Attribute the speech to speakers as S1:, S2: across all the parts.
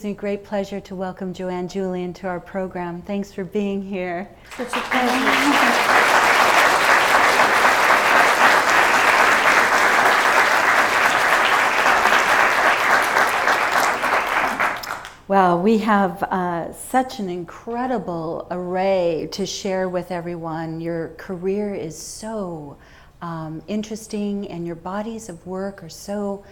S1: gives me great pleasure to welcome Joanne Julian to our program. Thanks for being here.
S2: Such a pleasure.
S1: Well, we have such an incredible array to share with everyone. Your career is so interesting, and your bodies of work are so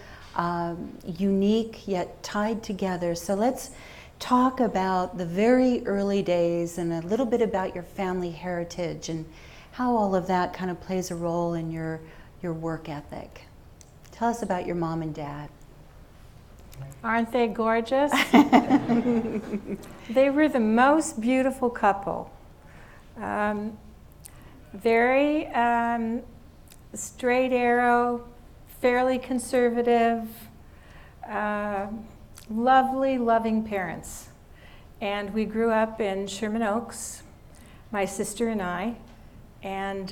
S1: unique yet tied together. So let's talk about the very early days and a little bit about your family heritage and how all of that kind of plays a role in your work ethic. Tell us about your mom and dad.
S2: Aren't they gorgeous? They were the most beautiful couple. Very straight arrow, fairly conservative, lovely, loving parents. And we grew up in Sherman Oaks, my sister and I. And,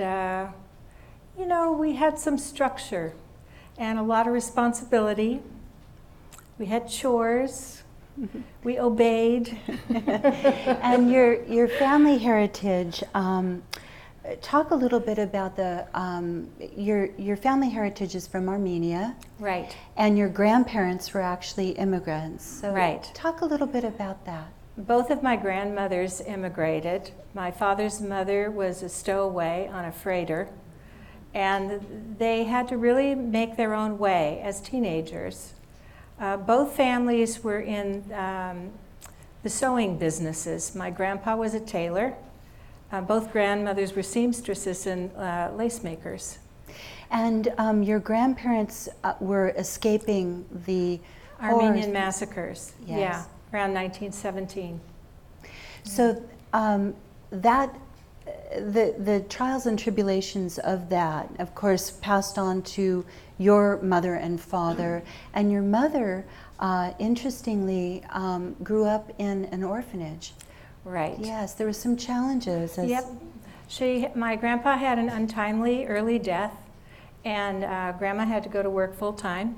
S2: you know, we had some structure and a lot of responsibility. We had chores. We obeyed.
S1: And your family heritage, talk a little bit about the, your family heritage is from Armenia.
S2: Right.
S1: And your grandparents were actually immigrants. So
S2: right.
S1: Talk a little bit about that.
S2: Both of my grandmothers immigrated. My father's mother was a stowaway on a freighter, and they had to really make their own way as teenagers. Both families were in the sewing businesses. My grandpa was a tailor. Both grandmothers were seamstresses and lace makers.
S1: And your grandparents were escaping the
S2: Armenian massacres.
S1: Yes.
S2: Yeah, around 1917.
S1: So the trials and tribulations of that, of course, passed on to your mother and father. And your mother, interestingly, grew up in an orphanage.
S2: Right.
S1: Yes, there were some challenges.
S2: Yep. My grandpa had an untimely early death, and Grandma had to go to work full time.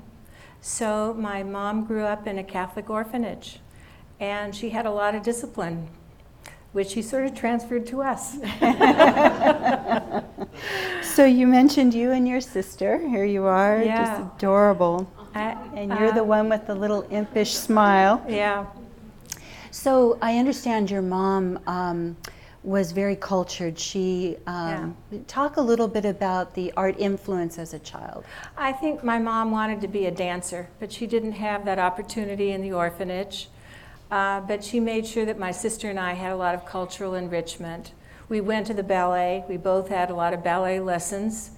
S2: So my mom grew up in a Catholic orphanage, and she had a lot of discipline, which she sort of transferred to us.
S1: So you mentioned you and your sister. Here you are,
S2: yeah.
S1: just adorable. And you're the one with the little impish smile.
S2: Yeah.
S1: So I understand your mom was very cultured. She talk a little bit about the art influence as a child.
S2: I think my mom wanted to be a dancer, but she didn't have that opportunity in the orphanage. But she made sure that my sister and I had a lot of cultural enrichment. We went to the ballet. We both had a lot of ballet lessons.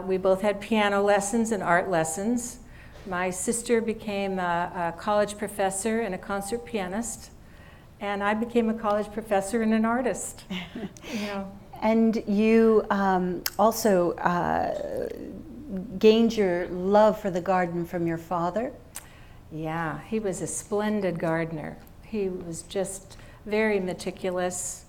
S2: We both had piano lessons and art lessons. My sister became a college professor and a concert pianist, and I became a college professor and an artist. You know.
S1: And you also gained your love for the garden from your father?
S2: Yeah, he was a splendid gardener. He was just very meticulous.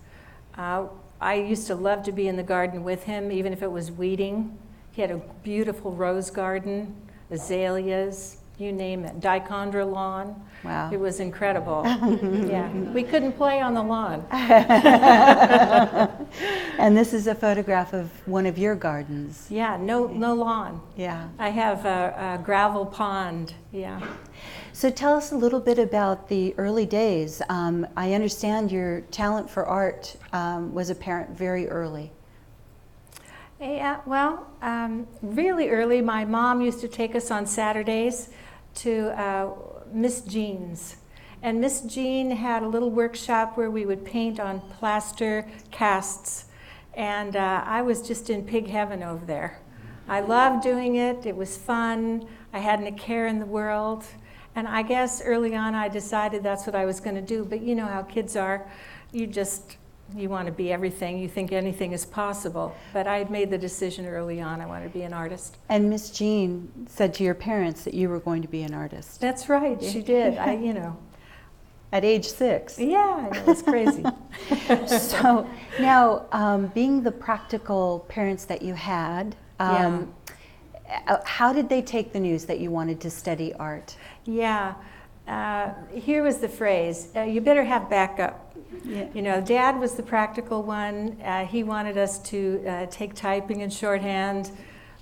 S2: I used to love to be in the garden with him, even if it was weeding. He had a beautiful rose garden, azaleas, you name it, dichondra lawn.
S1: Wow.
S2: It was incredible. Yeah, we couldn't play on the lawn.
S1: And this is a photograph of one of your gardens.
S2: Yeah, no lawn.
S1: Yeah.
S2: I have a gravel pond, yeah.
S1: So tell us a little bit about the early days. I understand your talent for art was apparent very early.
S2: Yeah, well, really early, my mom used to take us on Saturdays to Miss Jean's. And Miss Jean had a little workshop where we would paint on plaster casts. And I was just in pig heaven over there. I loved doing it. It was fun. I hadn't a care in the world. And I guess early on I decided that's what I was going to do. But you know how kids are. You want to be everything. You think anything is possible. But I made the decision early on I wanted to be an artist.
S1: And Miss Jean said to your parents that you were going to be an artist.
S2: That's right. She did.
S1: At age 6.
S2: Yeah, it was crazy.
S1: So now, being the practical parents that you had, how did they take the news that you wanted to study art?
S2: Yeah. here was the phrase, you better have backup.
S1: Yeah.
S2: You know, Dad was the practical one. He wanted us to take typing and shorthand.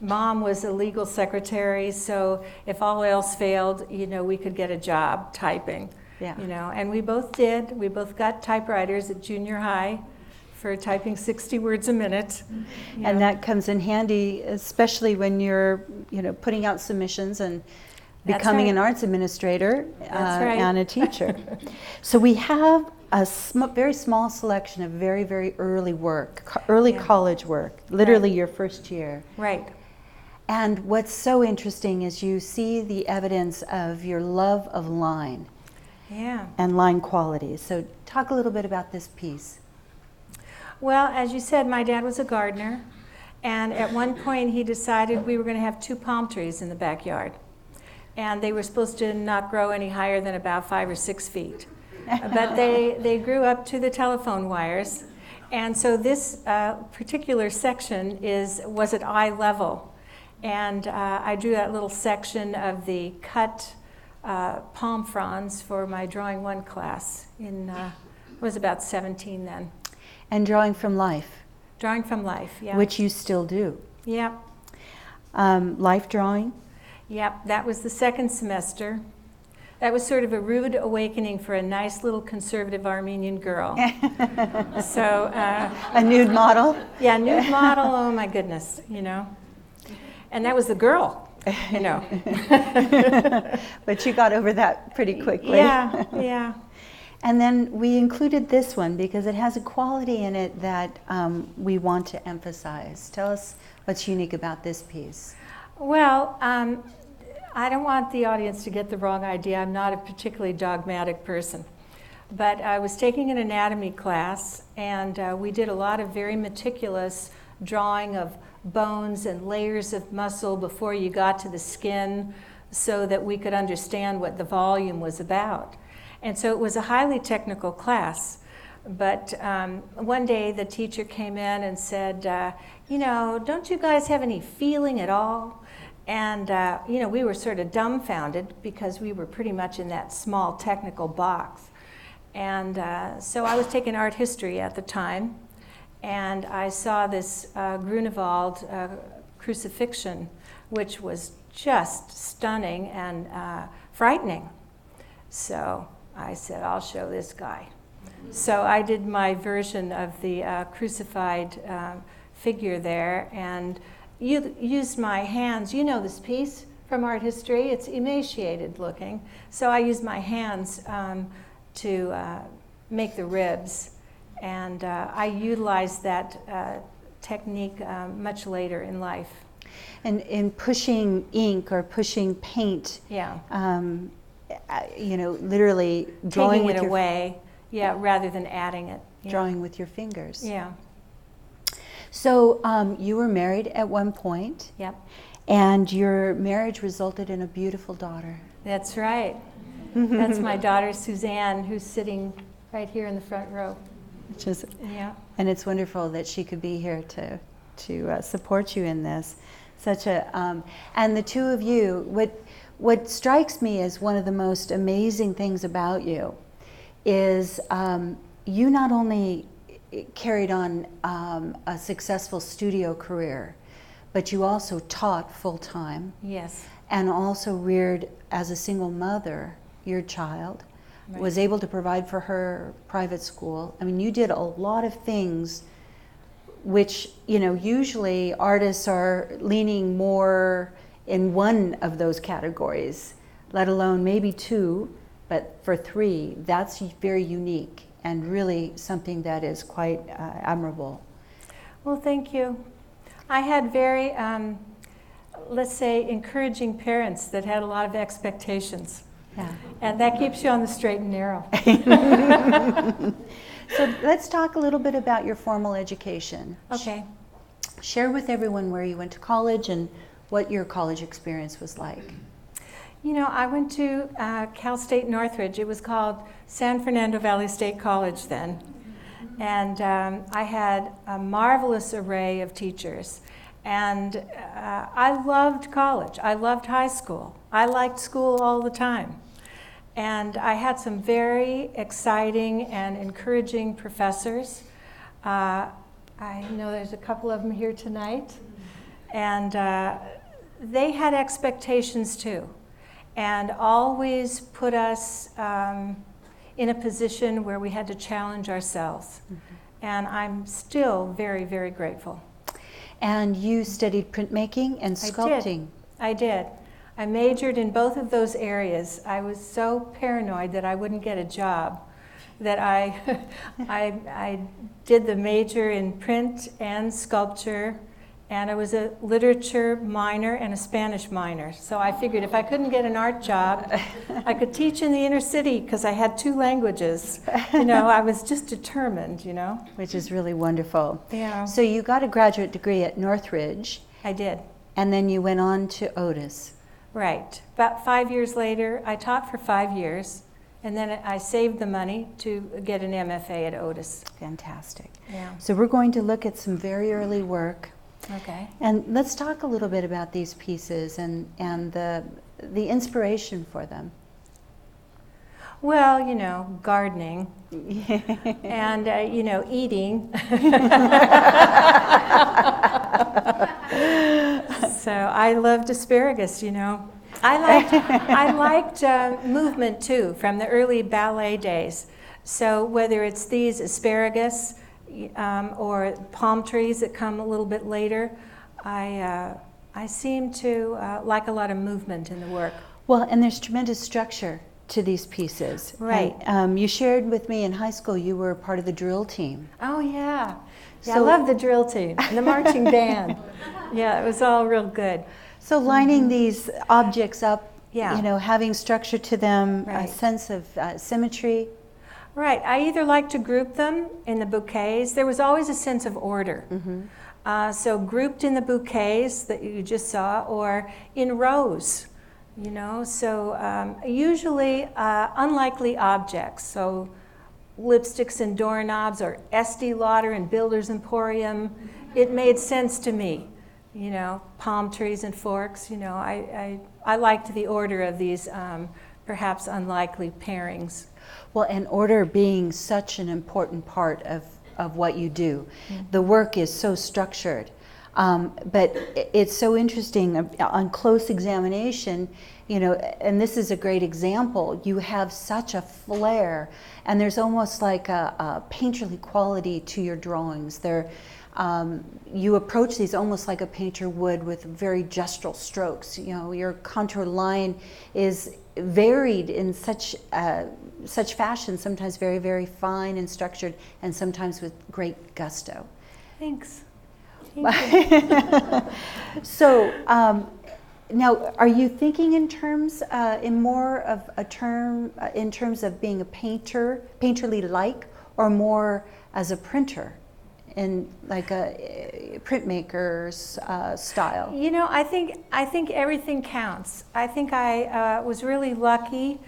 S2: Mom was a legal secretary, so if all else failed, you know, we could get a job typing.
S1: Yeah.
S2: You know, and we both did. We both got typewriters at junior high for typing 60 words a minute.
S1: And that comes in handy, especially when you're, you know, putting out submissions and becoming an arts administrator and a teacher. So we have a very small selection of very, very early work, early college work, literally your first year.
S2: Right.
S1: And what's so interesting is you see the evidence of your love of line and line quality. So talk a little bit about this piece.
S2: Well, as you said, my dad was a gardener, and at one point he decided we were going to have 2 palm trees in the backyard, and they were supposed to not grow any higher than about 5 or 6 feet. But they grew up to the telephone wires, and so this particular section was at eye level, and I drew that little section of the cut palm fronds for my Drawing 1 class. I was about 17 then.
S1: And drawing from life.
S2: Drawing from life, yeah.
S1: Which you still do.
S2: Yep.
S1: Life drawing?
S2: Yep, that was the second semester. That was sort of a rude awakening for a nice little conservative Armenian girl. So
S1: a nude model?
S2: Yeah, nude model, oh my goodness, you know. And that was the girl, you know.
S1: But you got over that pretty quickly.
S2: Yeah, yeah.
S1: And then we included this one because it has a quality in it that we want to emphasize. Tell us what's unique about this piece.
S2: Well, I don't want the audience to get the wrong idea. I'm not a particularly dogmatic person. But I was taking an anatomy class, and we did a lot of very meticulous drawing of bones and layers of muscle before you got to the skin so that we could understand what the volume was about. And so it was a highly technical class. But one day the teacher came in and said, you know, don't you guys have any feeling at all? And, you know, we were sort of dumbfounded because we were pretty much in that small technical box. And so I was taking art history at the time, and I saw this Grunewald crucifixion, which was just stunning and frightening. So I said, I'll show this guy. So I did my version of the crucified figure there and used my hands. You know this piece from art history. It's emaciated looking. So I used my hands to make the ribs. And I utilized that technique much later in life.
S1: And in pushing ink or pushing paint, you know, literally drawing
S2: taking it away, rather than adding it.
S1: Drawing with your fingers.
S2: Yeah.
S1: So you were married at one point.
S2: Yep.
S1: And your marriage resulted in a beautiful daughter.
S2: That's right. That's my daughter Suzanne, who's sitting right here in the front row.
S1: Which is, and it's wonderful that she could be here to support you in this. Such a and the two of you. What strikes me as one of the most amazing things about you is you not only carried on a successful studio career, but you also taught full time.
S2: Yes.
S1: And also reared as a single mother your child. Right. Was able to provide for her private school. I mean, you did a lot of things which, you know, usually artists are leaning more in one of those categories, let alone maybe 2, but for 3, that's very unique and really something that is quite admirable.
S2: Well, thank you. I had very, let's say, encouraging parents that had a lot of expectations.
S1: Yeah.
S2: And that keeps you on the straight and narrow.
S1: So let's talk a little bit about your formal education.
S2: Okay.
S1: Share with everyone where you went to college and what your college experience was like.
S2: You know, I went to Cal State Northridge. It was called San Fernando Valley State College then. And I had a marvelous array of teachers. And I loved college. I loved high school. I liked school all the time. And I had some very exciting and encouraging professors. I know there's a couple of them here tonight. And they had expectations too, and always put us in a position where we had to challenge ourselves. And I'm still very, very grateful.
S1: And you studied printmaking and sculpting.
S2: I did. I majored in both of those areas. I was so paranoid that I wouldn't get a job that I did the major in print and sculpture, and I was a literature minor and a Spanish minor. So I figured if I couldn't get an art job, I could teach in the inner city because I had 2 languages. You know, I was just determined, you know.
S1: Which is really wonderful.
S2: Yeah.
S1: So you got a graduate degree at Northridge.
S2: I did.
S1: And then you went on to Otis.
S2: Right. About 5 years later, I taught for 5 years, and then I saved the money to get an MFA at Otis.
S1: Fantastic.
S2: Yeah.
S1: So we're going to look at some very early work.
S2: Okay.
S1: And let's talk a little bit about these pieces and the inspiration for them.
S2: Well, you know, gardening and, you know, eating. So I loved asparagus, you know. I liked movement too from the early ballet days. So whether it's these asparagus or palm trees that come a little bit later, I seem to like a lot of movement in the work.
S1: Well, and there's tremendous structure to these pieces.
S2: Right.
S1: And, you shared with me in high school you were part of the drill team.
S2: Oh, yeah. Yeah,
S1: So-
S2: I love the drill team and the marching band. Yeah, it was all real good.
S1: So lining these objects up,
S2: Yeah.
S1: you know, having structure to them, a
S2: Right.
S1: sense of symmetry.
S2: Right. I either like to group them in the bouquets. There was always a sense of order. So grouped in the bouquets that you just saw, or in rows, you know. So usually unlikely objects. So lipsticks and doorknobs, or Estee Lauder and Builder's Emporium. It made sense to me. You know, palm trees and forks. You know, I liked the order of these perhaps unlikely pairings.
S1: Well, and order being such an important part of what you do. The work is so structured. But it's so interesting on close examination, you know, and this is a great example. You have such a flair, and there's almost like a painterly quality to your drawings. You approach these almost like a painter would, with very gestural strokes. You know, your contour line is varied in such fashion, sometimes very, very fine and structured, and sometimes with great gusto.
S2: Thanks.
S1: So now, are you thinking in terms, in more of a term, in terms of being a painter, painterly like, or more as a printer, in like a printmaker's style?
S2: You know, I think everything counts. I think I was really lucky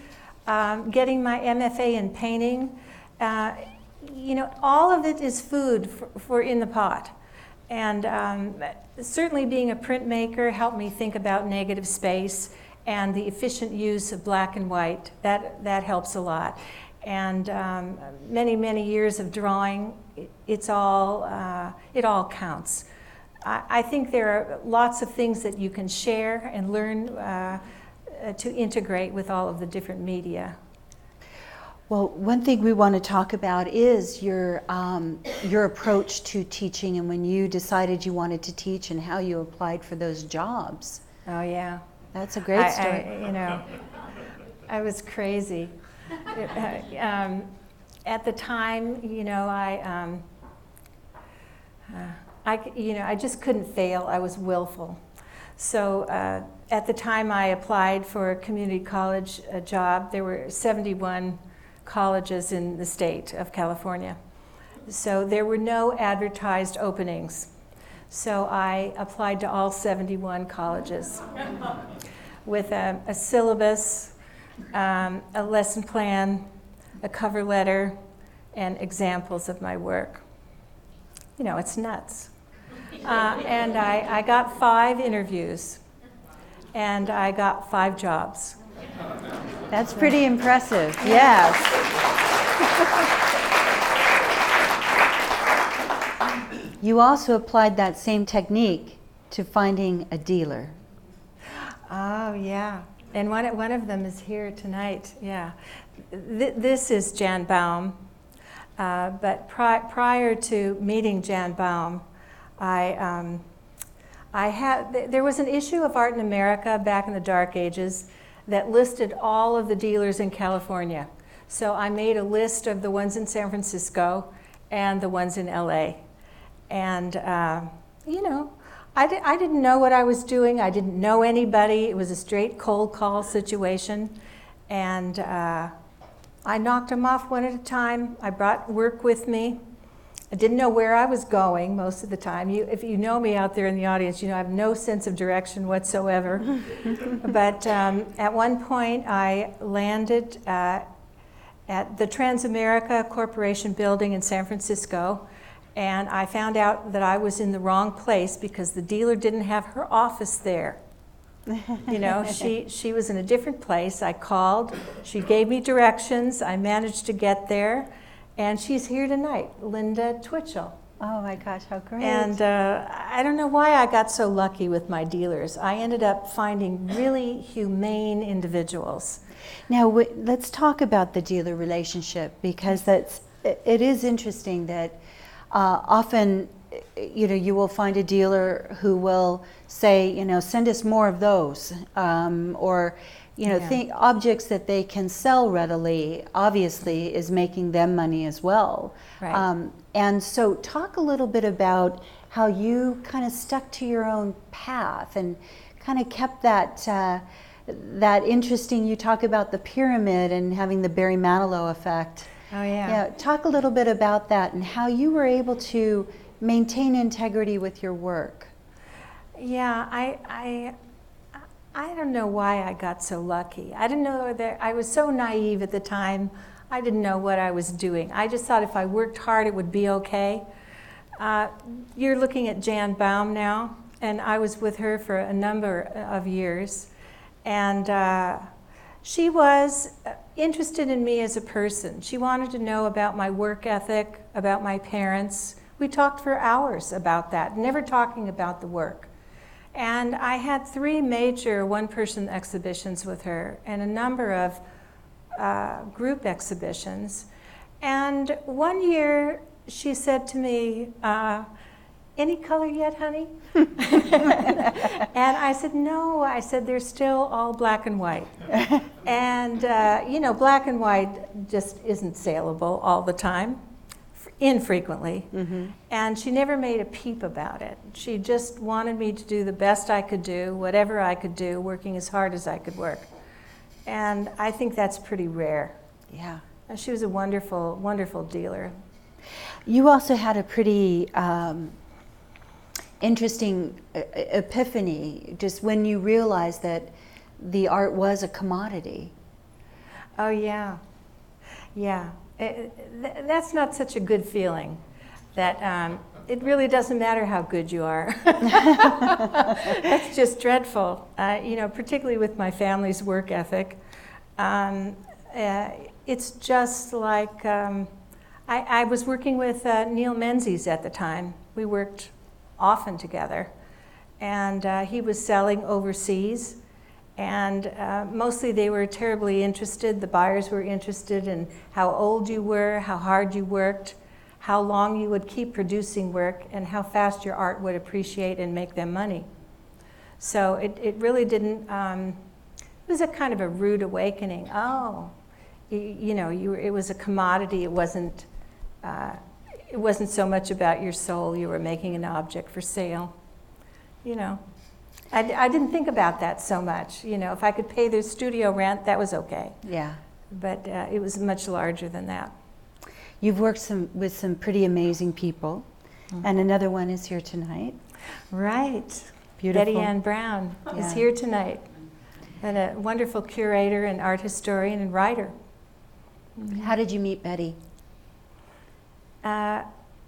S2: getting my MFA in painting. You know, all of it is food for in the pot. And certainly being a printmaker helped me think about negative space and the efficient use of black and white. That helps a lot. And many, many years of drawing, it all counts. I think there are lots of things that you can share and learn to integrate with all of the different media.
S1: Well, one thing we want to talk about is your approach to teaching, and when you decided you wanted to teach and how you applied for those jobs.
S2: Oh yeah,
S1: that's a great story.
S2: You know, I was crazy. At the time, you know, I just couldn't fail. I was willful. So at the time I applied for a community college job, there were 71 colleges in the state of California. So there were no advertised openings. So I applied to all 71 colleges with a syllabus, a lesson plan, a cover letter, and examples of my work. You know, it's nuts. And I got 5 interviews, and I got 5 jobs.
S1: That's pretty impressive, yes. You also applied that same technique to finding a dealer.
S2: Oh, yeah. And one of them is here tonight, yeah. This is Jan Baum. But prior to meeting Jan Baum, there was an issue of Art in America back in the Dark Ages that listed all of the dealers in California. So I made a list of the ones in San Francisco and the ones in LA. And, you know, I didn't know what I was doing. I didn't know anybody. It was a straight cold call situation. And I knocked them off one at a time. I brought work with me. I didn't know where I was going most of the time. If you know me out there in the audience, you know I have no sense of direction whatsoever. But at one point, I landed at the Transamerica Corporation building in San Francisco, and I found out that I was in the wrong place because the dealer didn't have her office there. You know, she was in a different place. I called. She gave me directions. I managed to get there. And she's here tonight, Linda Twitchell.
S1: Oh my gosh, how great.
S2: And I don't know why I got so lucky with my dealers. I ended up finding really humane individuals.
S1: Now, let's talk about the dealer relationship, because it is interesting that often, you know, you will find a dealer who will say, you know, send us more of those, or, you know, objects that they can sell readily, obviously, is making them money as well.
S2: Right.
S1: And so talk a little bit about how you kind of stuck to your own path and kind of kept that interesting, you talk about the pyramid and having the Barry Manilow effect.
S2: Oh, yeah.
S1: Yeah, talk a little bit about that and how you were able to maintain integrity with your work.
S2: Yeah, I don't know why I got so lucky. I didn't know that I was so naive at the time. I didn't know what I was doing. I just thought if I worked hard, it would be okay. You're looking at Jan Baum now, and I was with her for a number of years. And she was interested in me as a person. She wanted to know about my work ethic, about my parents. We talked for hours about that, never talking about the work. And I had 3 major one-person exhibitions with her and a number of group exhibitions. And one year she said to me, any color yet, honey? And I said, no. I said, they're still all black and white. And, you know, black and white just isn't saleable all the time. Infrequently, and she never made a peep about it. She just wanted me to do the best I could do, whatever I could do, working as hard as I could work. And I think that's pretty rare.
S1: Yeah.
S2: She was a wonderful, wonderful dealer.
S1: You also had a pretty interesting epiphany, just when you realized that the art was a commodity.
S2: Oh, yeah. Yeah. That's not such a good feeling, that it really doesn't matter how good you are. That's just dreadful, you know, particularly with my family's work ethic. It's just like, I was working with Neil Menzies at the time. We worked often together, and he was selling overseas. And mostly they were terribly interested. The buyers were interested in how old you were, how hard you worked, how long you would keep producing work, and how fast your art would appreciate and make them money. So it really didn't, it was a kind of a rude awakening. Oh, you know, it was a commodity. It wasn't so much about your soul. You were making an object for sale, you know. I didn't think about that so much. You know, if I could pay their studio rent, that was okay.
S1: Yeah.
S2: But it was much larger than that.
S1: You've worked with some pretty amazing people, and another one is here tonight.
S2: Right.
S1: Beautiful.
S2: Betty Ann Brown is here tonight, and a wonderful curator and art historian and writer.
S1: How did you meet Betty?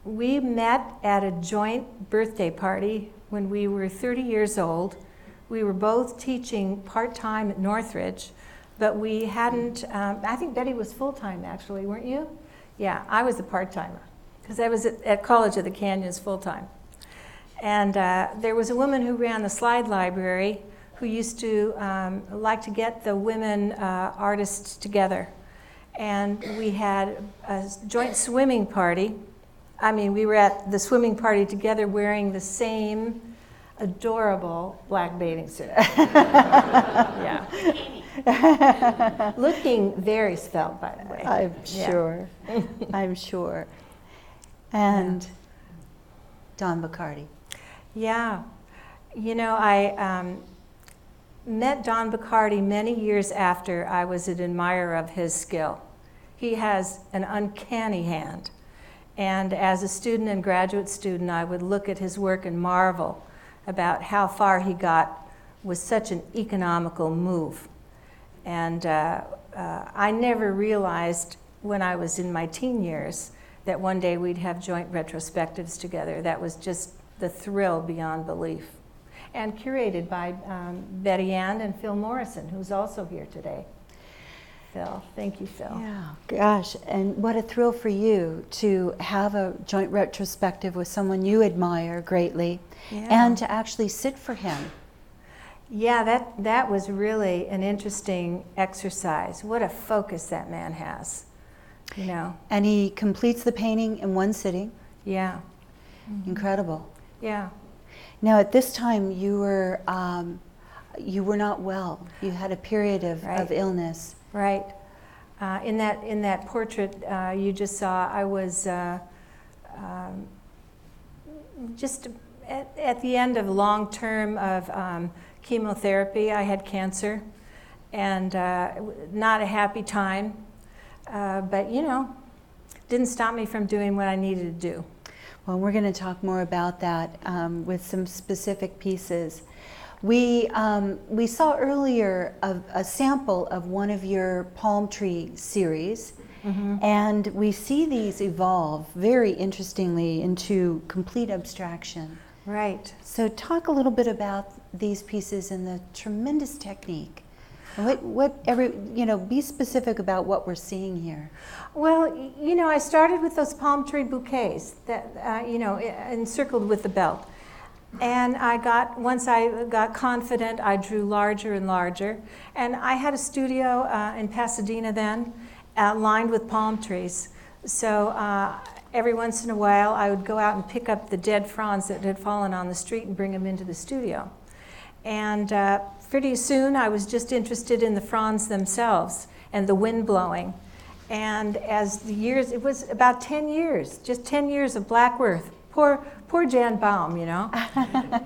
S2: We met at a joint birthday party when we were 30 years old. We were both teaching part-time at Northridge, but we hadn't, I think Betty was full-time actually, weren't you? Yeah, I was a part-timer, because I was at College of the Canyons full-time. And there was a woman who ran the slide library who used to like to get the women artists together. And we had a joint swimming party. I mean, we were at the swimming party together wearing the same adorable black bathing suit. Yeah. Looking very svelte, by the way.
S1: I'm sure. I'm sure. And Don Mccarty.
S2: Yeah. You know, I met Don Mccarty many years after I was an admirer of his skill. He has an uncanny hand. And as a student and graduate student, I would look at his work and marvel about how far he got with such an economical move. And I never realized when I was in my teen years that one day we'd have joint retrospectives together. That was just the thrill beyond belief. And curated by Betty Ann and Phil Morrison, who's also here today. Phil, thank you, Phil.
S1: Yeah, gosh, and what a thrill for you to have a joint retrospective with someone you admire greatly, and to actually sit for him.
S2: Yeah, that was really an interesting exercise. What a focus that man has, you know.
S1: And he completes the painting in one sitting.
S2: Yeah.
S1: Incredible.
S2: Yeah.
S1: Now, at this time, you were not well. You had a period of illness.
S2: Right. In that portrait you just saw, I was just at the end of long-term of chemotherapy. I had cancer, and not a happy time, but you know, didn't stop me from doing what I needed to do.
S1: Well, we're going to talk more about that with some specific pieces. We saw earlier a sample of one of your palm tree series, and we see these evolve very interestingly into complete abstraction.
S2: Right.
S1: So talk a little bit about these pieces and the tremendous technique. Be specific about what we're seeing here.
S2: Well, you know, I started with those palm tree bouquets that, encircled with the belt. And once I got confident, I drew larger and larger. And I had a studio in Pasadena then, lined with palm trees. So every once in a while, I would go out and pick up the dead fronds that had fallen on the street and bring them into the studio. And pretty soon, I was just interested in the fronds themselves and the wind blowing. And as the years, it was about 10 years, just 10 years of black work. Poor Jan Baum, you know.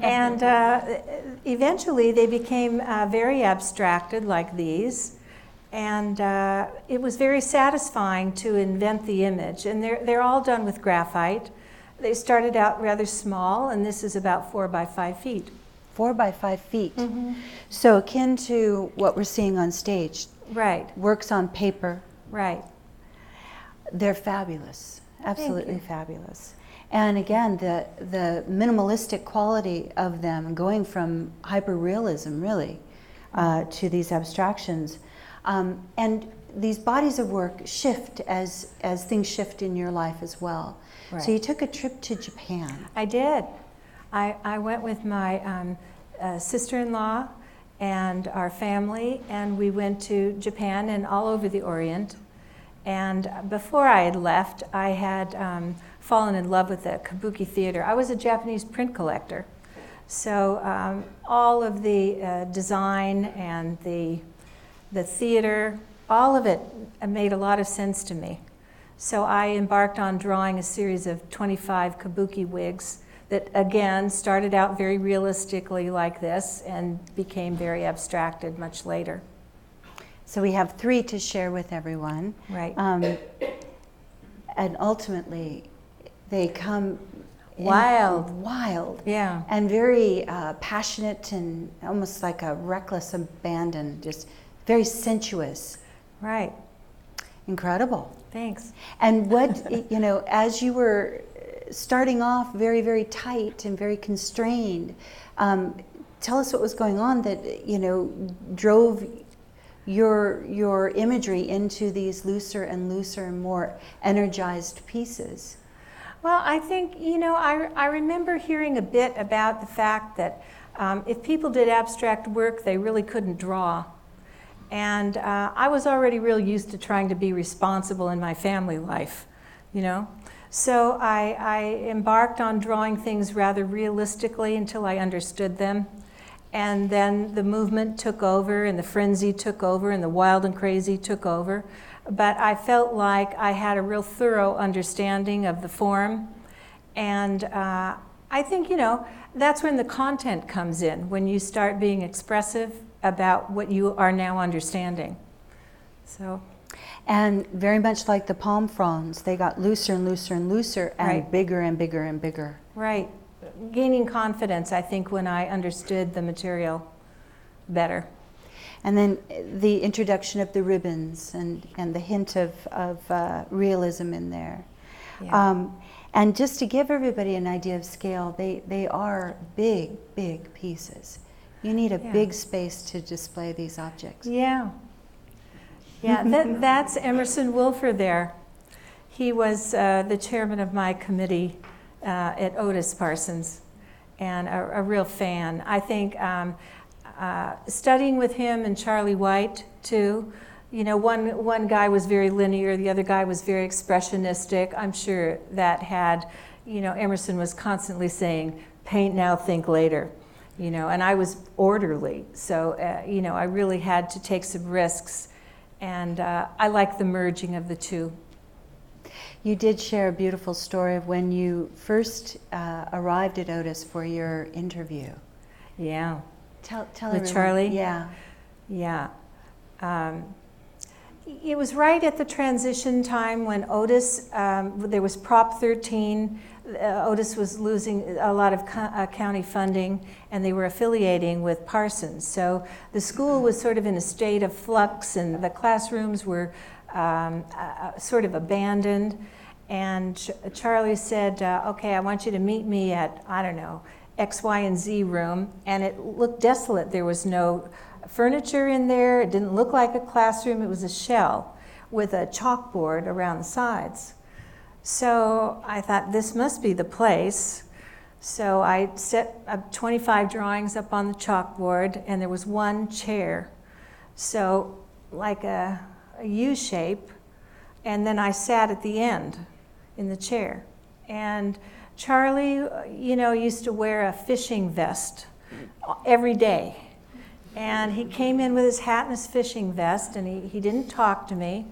S2: And eventually they became very abstracted like these. And it was very satisfying to invent the image. And they're all done with graphite. They started out rather small, and this is about 4 by 5 feet.
S1: 4 by 5 feet. So akin to what we're seeing on stage.
S2: Right.
S1: Works on paper.
S2: Right.
S1: They're fabulous. Absolutely fabulous. And again, the minimalistic quality of them, going from hyper-realism, really, to these abstractions. And these bodies of work shift as things shift in your life as well. Right. So you took a trip to Japan.
S2: I did. I went with my sister-in-law and our family, and we went to Japan and all over the Orient. And before I had left, I had fallen in love with the Kabuki theater. I was a Japanese print collector. So all of the design and the theater, all of it made a lot of sense to me. So I embarked on drawing a series of 25 Kabuki wigs that, again, started out very realistically like this and became very abstracted much later.
S1: So we have 3 to share with everyone.
S2: Right.
S1: And ultimately, they come
S2: wild. Yeah.
S1: And very passionate and almost like a reckless abandon, just very sensuous.
S2: Right.
S1: Incredible.
S2: Thanks.
S1: And what, as you were starting off very, very tight and very constrained, tell us what was going on that, drove your imagery into these looser and looser and more energized pieces?
S2: Well, I think, I remember hearing a bit about the fact that if people did abstract work, they really couldn't draw. And I was already real used to trying to be responsible in my family life, So I embarked on drawing things rather realistically until I understood them. And then the movement took over, and the frenzy took over, and the wild and crazy took over. But I felt like I had a real thorough understanding of the form. And I think, that's when the content comes in, when you start being expressive about what you are now understanding. So.
S1: And very much like the palm fronds, they got looser and looser and looser and
S2: Right.
S1: bigger and bigger and bigger.
S2: Right. Gaining confidence, I think, when I understood the material better.
S1: And then the introduction of the ribbons and the hint of realism in there.
S2: Yeah.
S1: And just to give everybody an idea of scale, they are big, big pieces. You need a
S2: Yeah.
S1: big space to display these objects.
S2: Yeah. Yeah, that's Emerson Wilfer there. He was the chairman of my committee at Otis, Parsons, and a real fan. I think studying with him and Charlie White, too, one guy was very linear, the other guy was very expressionistic. I'm sure that had, Emerson was constantly saying, paint now, think later. And I was orderly, so, I really had to take some risks. And I like the merging of the two.
S1: You did share a beautiful story of when you first arrived at Otis for your interview.
S2: Yeah.
S1: Tell
S2: With
S1: everyone.
S2: Charlie?
S1: Yeah.
S2: Yeah. It was right at the transition time when Otis, there was Prop 13. Otis was losing a lot of county funding, and they were affiliating with Parsons. So the school was sort of in a state of flux, and the classrooms were sort of abandoned. And Charlie said, okay, I want you to meet me at, X, Y, and Z room. And it looked desolate. There was no furniture in there. It didn't look like a classroom. It was a shell with a chalkboard around the sides. So I thought, this must be the place. So I set up 25 drawings up on the chalkboard, and there was one chair. So like a U shape, and then I sat at the end in the chair. And Charlie, used to wear a fishing vest every day. And he came in with his hat and his fishing vest, and he didn't talk to me.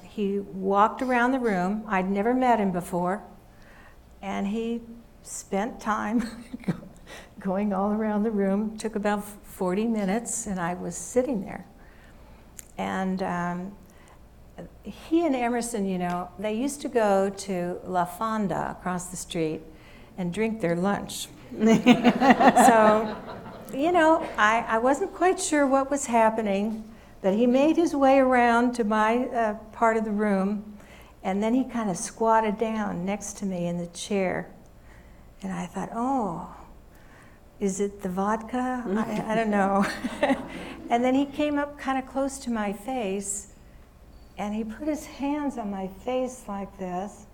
S2: He walked around the room. I'd never met him before. And he spent time going all around the room. Took about 40 minutes, and I was sitting there. And he and Emerson, they used to go to La Fonda across the street and drink their lunch. So, I wasn't quite sure what was happening, but he made his way around to my part of the room, and then he kind of squatted down next to me in the chair. And I thought, oh, is it the vodka? I don't know. And then he came up kind of close to my face, and he put his hands on my face like this,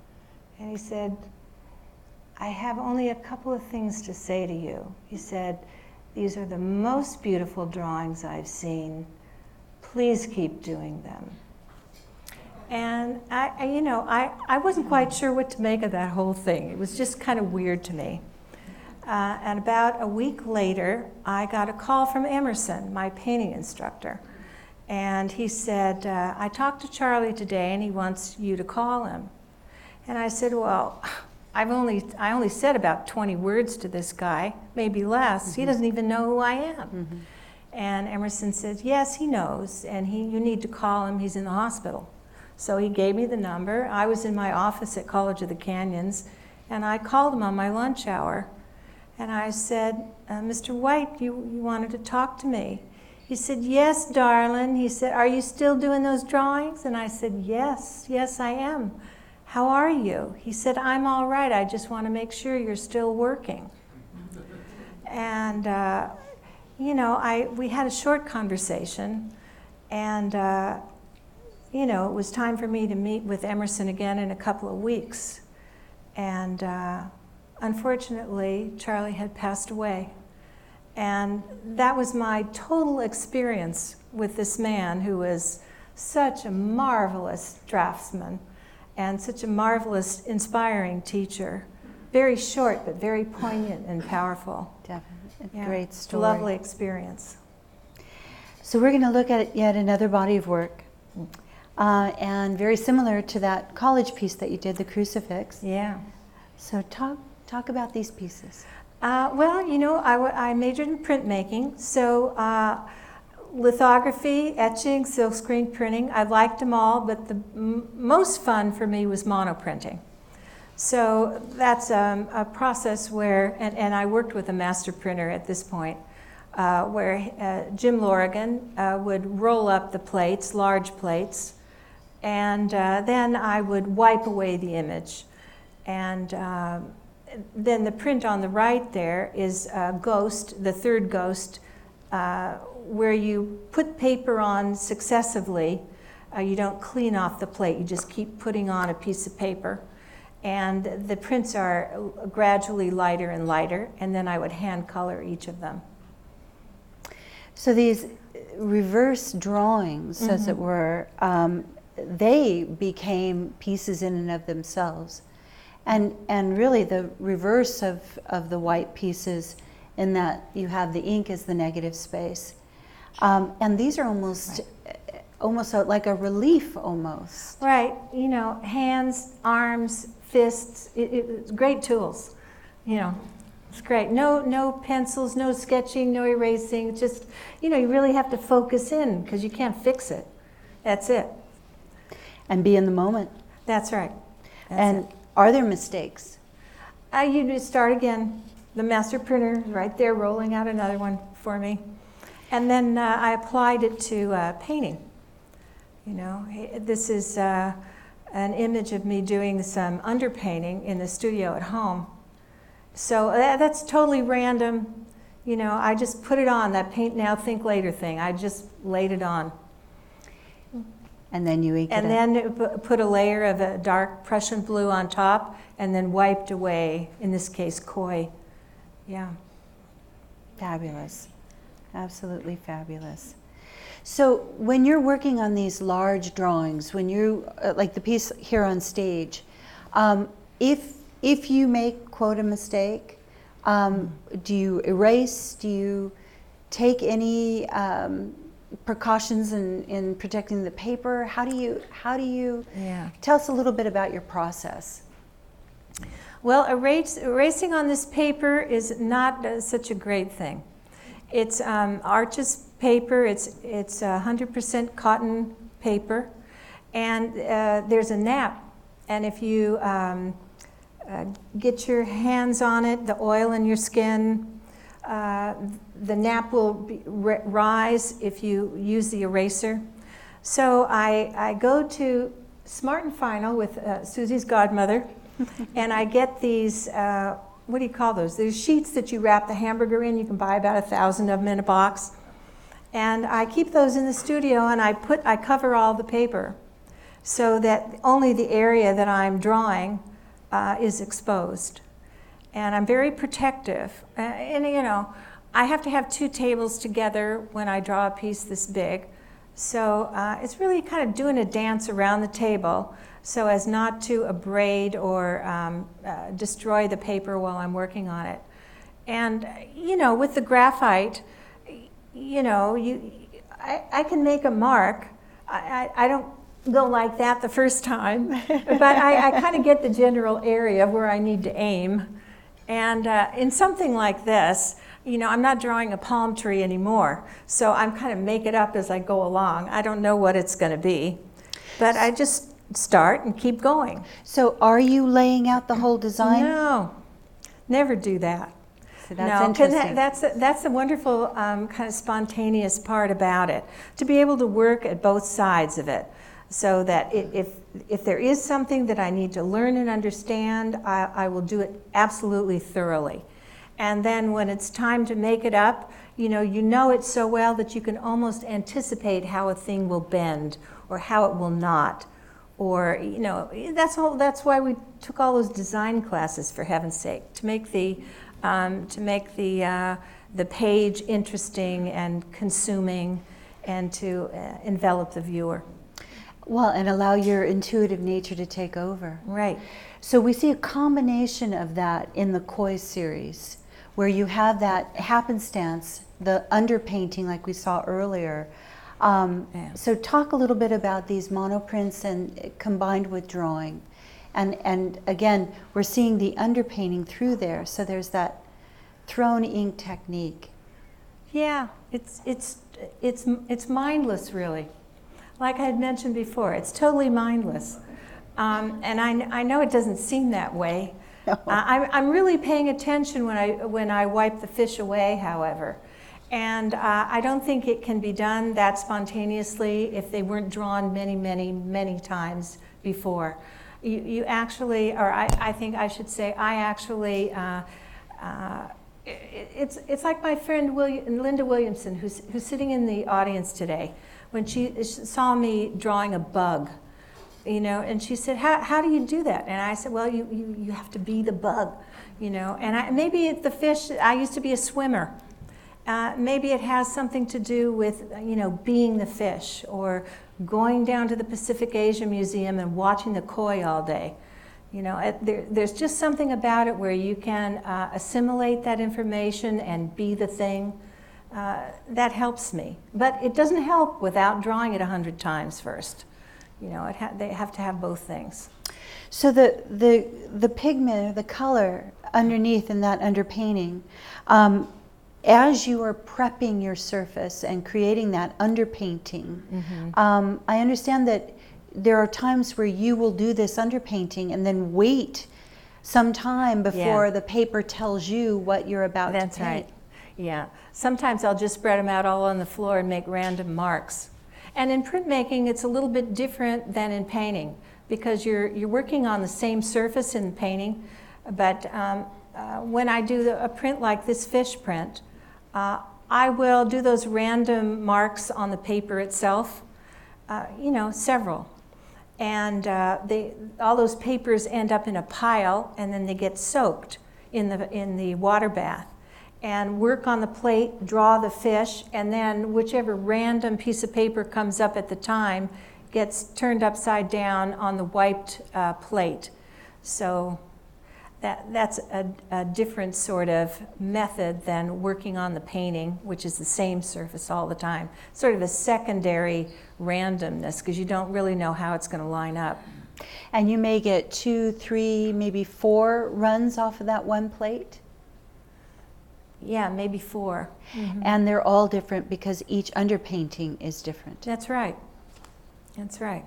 S2: and he said, I have only a couple of things to say to you. He said, these are the most beautiful drawings I've seen. Please keep doing them. And I wasn't quite sure what to make of that whole thing. It was just kind of weird to me. And about a week later, I got a call from Emerson, my painting instructor. And he said, I talked to Charlie today, and he wants you to call him. And I said, well, I only said about 20 words to this guy, maybe less. Mm-hmm. He doesn't even know who I am. Mm-hmm. And Emerson said, yes, he knows, and you need to call him. He's in the hospital. So he gave me the number. I was in my office at College of the Canyons, and I called him on my lunch hour. And I said, Mr. White, you wanted to talk to me. He said, yes, darling. He said, are you still doing those drawings? And I said, yes, I am. How are you? He said, I'm all right. I just want to make sure you're still working. And, we had a short conversation, And, you know, it was time for me to meet with Emerson again in a couple of weeks. And unfortunately, Charlie had passed away. And that was my total experience with this man who was such a marvelous draftsman and such a marvelous, inspiring teacher. Very short, but very poignant and powerful.
S1: Definitely.
S2: Yeah.
S1: Great story.
S2: Lovely experience.
S1: So we're going to look at yet another body of work. And very similar to that college piece that you did, the crucifix.
S2: Yeah.
S1: So talk about these pieces.
S2: Well, you know, I majored in printmaking, so lithography, etching, silkscreen printing, I liked them all, but the most fun for me was monoprinting. So that's a process where, and I worked with a master printer at this point, where Jim Lorigan would roll up the plates, large plates, and then I would wipe away the image. And then the print on the right there is Ghost, the third Ghost, where you put paper on successively. You don't clean off the plate, you just keep putting on a piece of paper. And the prints are gradually lighter and lighter, and then I would hand color each of them.
S1: So these reverse drawings, as it were, they became pieces in and of themselves. And really the reverse of the white pieces, in that you have the ink as the negative space. And these are almost like a relief almost.
S2: Right, you know, hands, arms, fists, it's great tools, you know. It's great. No pencils, no sketching, no erasing. It's just, you know, you really have to focus in because you can't fix it. That's it.
S1: And be in the moment.
S2: That's right.
S1: And are there mistakes?
S2: You just start again. The master printer is right there rolling out another one for me. And then I applied it to painting. You know, this is an image of me doing some underpainting in the studio at home. So that's totally random. You know, I just put it on, that paint now, think later thing. I just laid it on.
S1: And then you ink it up.
S2: And then put a layer of a dark Prussian blue on top, and then wiped away, in this case, koi. Yeah.
S1: Fabulous. Absolutely fabulous. So when you're working on these large drawings, when you, like the piece here on stage, if you make, quote, a mistake, do you erase? Do you take any precautions in protecting the paper? How do you tell us a little bit about your process?
S2: Well, erasing on this paper is not such a great thing. It's Arches paper. It's 100% cotton paper, and there's a nap. And if you get your hands on it, the oil in your skin, the nap will rise if you use the eraser. So I go to Smart and Final with Susie's godmother, and I get these, what do you call those? There's sheets that you wrap the hamburger in. You can buy about 1,000 of them in a box. And I keep those in the studio, and I cover all the paper so that only the area that I'm drawing is exposed. And I'm very protective. And you know, I have to have 2 tables together when I draw a piece this big. So it's really kind of doing a dance around the table so as not to abrade or destroy the paper while I'm working on it. And you know, with the graphite, you know, I can make a mark. I don't go like that the first time, but I kind of get the general area where I need to aim. And in something like this, you know, I'm not drawing a palm tree anymore, so I'm kind of make it up as I go along. I don't know what it's going to be, but I just start and keep going.
S1: So are you laying out the whole design?
S2: No, never do that.
S1: So that's interesting.
S2: That's the wonderful kind of spontaneous part about it, to be able to work at both sides of it, so that if there is something that I need to learn and understand, I will do it absolutely thoroughly. And then when it's time to make it up, you know it so well that you can almost anticipate how a thing will bend or how it will not. Or, that's why we took all those design classes, for heaven's sake, to make the page interesting and consuming, and to envelop the viewer.
S1: Well, and allow your intuitive nature to take over.
S2: Right.
S1: So we see a combination of that in the Koi series, where you have that happenstance, the underpainting like we saw earlier. So talk a little bit about these monoprints and combined with drawing. And again, we're seeing the underpainting through there, so there's that thrown ink technique.
S2: Yeah, it's mindless, really. Like I had mentioned before, it's totally mindless. And I know it doesn't seem that way.
S1: No.
S2: I'm really paying attention when I wipe the fish away, however. And I don't think it can be done that spontaneously if they weren't drawn many, many, many times before. You actually, or I think I should say, I actually, it's like my friend Linda Williamson, who's sitting in the audience today, when she saw me drawing a bug, and she said, how do you do that? And I said, well, you have to be the bug, and maybe the fish, I used to be a swimmer. Maybe it has something to do with, being the fish, or going down to the Pacific Asia Museum and watching the koi all day. There's just something about it where you can assimilate that information and be the thing. That helps me. But it doesn't help without drawing it 100 times first. They have to have both things.
S1: So the pigment, the color underneath in that underpainting, as you are prepping your surface and creating that underpainting, I understand that there are times where you will do this underpainting and then wait some time before the paper tells you what you're about to paint.
S2: That's right. Yeah. Sometimes I'll just spread them out all on the floor and make random marks. And in printmaking, it's a little bit different than in painting, because you're working on the same surface in painting, but when I do a print like this fish print, I will do those random marks on the paper itself, several. And all those papers end up in a pile, and then they get soaked in the water bath. And work on the plate, draw the fish, and then whichever random piece of paper comes up at the time gets turned upside down on the wiped plate. So that's a different sort of method than working on the painting, which is the same surface all the time. Sort of a secondary randomness, because you don't really know how it's going to line up.
S1: And you may get 2, 3, maybe 4 runs off of that one plate?
S2: Yeah, maybe 4.
S1: And they're all different because each underpainting is different.
S2: That's right. That's right.